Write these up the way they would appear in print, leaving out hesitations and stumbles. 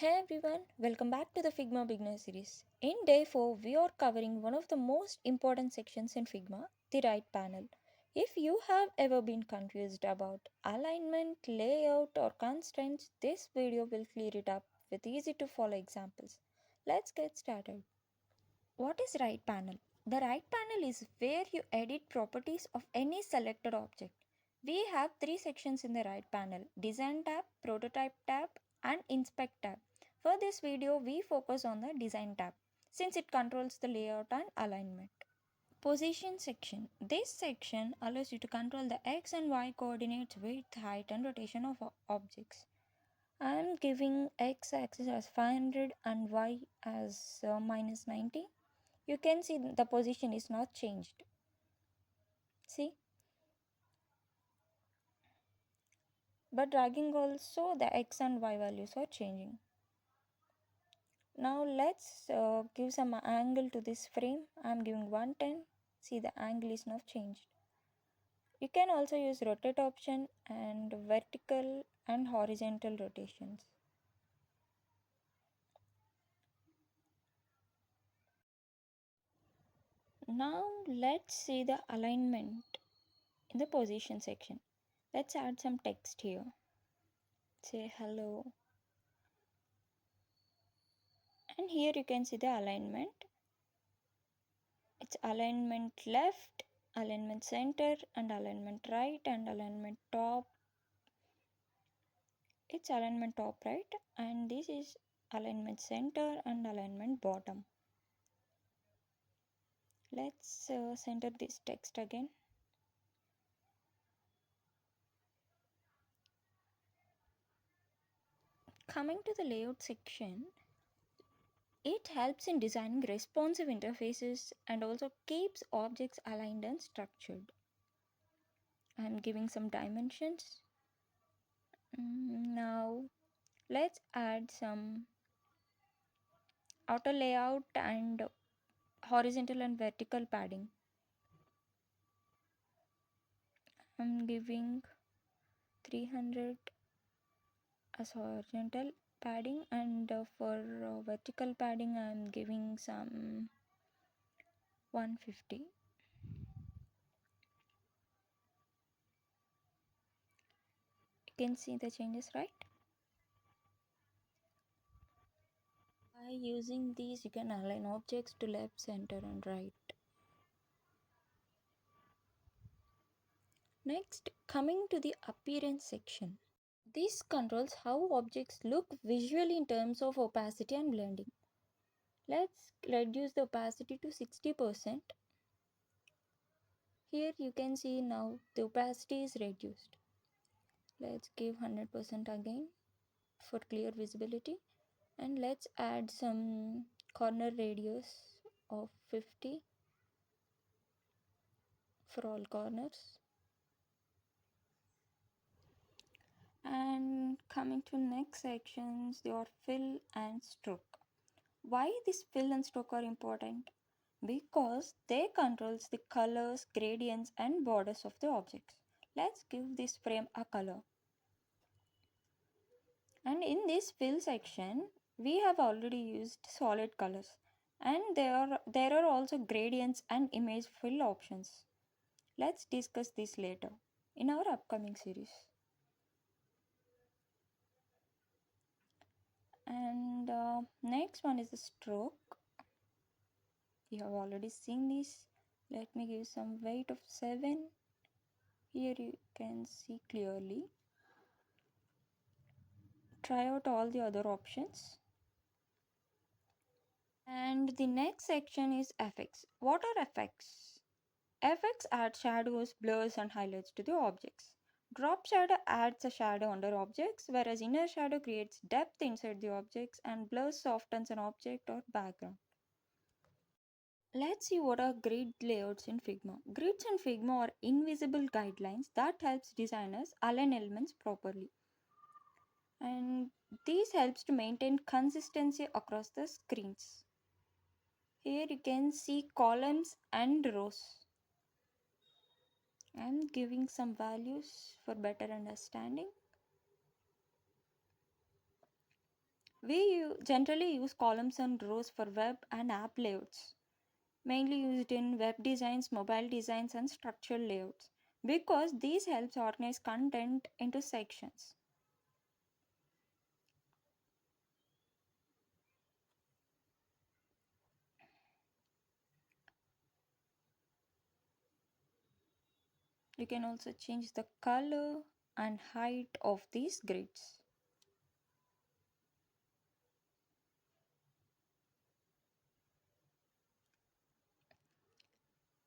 Hey everyone, welcome back to the Figma Beginner series. In day 4, we are covering one of the most important sections in Figma, the right panel. If you have ever been confused about alignment, layout, or constraints, this video will clear it up with easy to follow examples. Let's get started. What is right panel? The right panel is where you edit properties of any selected object. We have three sections in the right panel: Design tab, Prototype tab, and Inspect tab. For this video, we focus on the Design tab since it controls the layout and alignment. Position section. This section allows you to control the x and y coordinates, width, height, and rotation of objects. I am giving x axis as 500 and y as minus 90. You can see the position is not changed. See, but dragging also the x and y values are changing. Now let's give some angle to this frame. I am giving 110. See, the angle is now changed. You can also use rotate option and vertical and horizontal rotations. Now let's see the alignment in the position section. Let's add some text here. Say hello. And here you can see the alignment. It's alignment left, alignment center, and alignment right, and alignment top. It's alignment top right, and this is alignment center and alignment bottom. Let's center this text again. Coming to the layout section, it helps in designing responsive interfaces and also keeps objects aligned and structured. I'm giving some dimensions. Now let's add some outer layout and horizontal and vertical padding. I'm giving 300 as horizontal padding, and for vertical padding I'm giving some 150. You can see the changes, right? By using these you can align objects to left, center, and right. Next, coming to the appearance section. This controls how objects look visually in terms of opacity and blending. Let's reduce the opacity to 60%. Here you can see now the opacity is reduced. Let's give 100% again for clear visibility, and let's add some corner radius of 50 for all corners. And coming to next sections, your fill and stroke. Why this fill and stroke are important? Because they controls the colors, gradients, and borders of the objects. Let's give this frame a color. And in this fill section, we have already used solid colors, and there are also gradients and image fill options. Let's discuss this later in our upcoming series. And next one is the stroke. You have already seen this. Let me give some weight of 7. Here you can see clearly. Try out all the other options. And the next section is effects. What are effects? Effects add shadows, blurs, and highlights to the objects. Drop shadow adds a shadow under objects, whereas inner shadow creates depth inside the objects, and blur softens an object or background. Let's see what are grid layouts in Figma. Grids in Figma are invisible guidelines that helps designers align elements properly. And this helps to maintain consistency across the screens. Here you can see columns and rows. I'm giving some values for better understanding. We generally use columns and rows for web and app layouts, mainly used in web designs, mobile designs, and structural layouts because these helps organize content into sections. You can also change the color and height of these grids.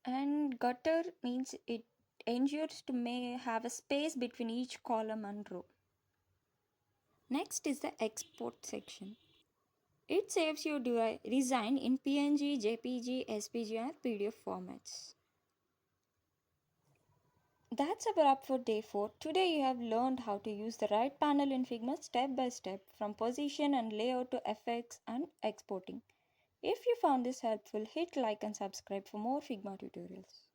And gutter means it ensures to may have a space between each column and row. Next is the export section. It saves your design in PNG, JPG, SPG, or PDF formats. That's a wrap for day 4. Today you have learned how to use the right panel in Figma step by step from position and layout to effects and exporting. If you found this helpful, hit like and subscribe for more Figma tutorials.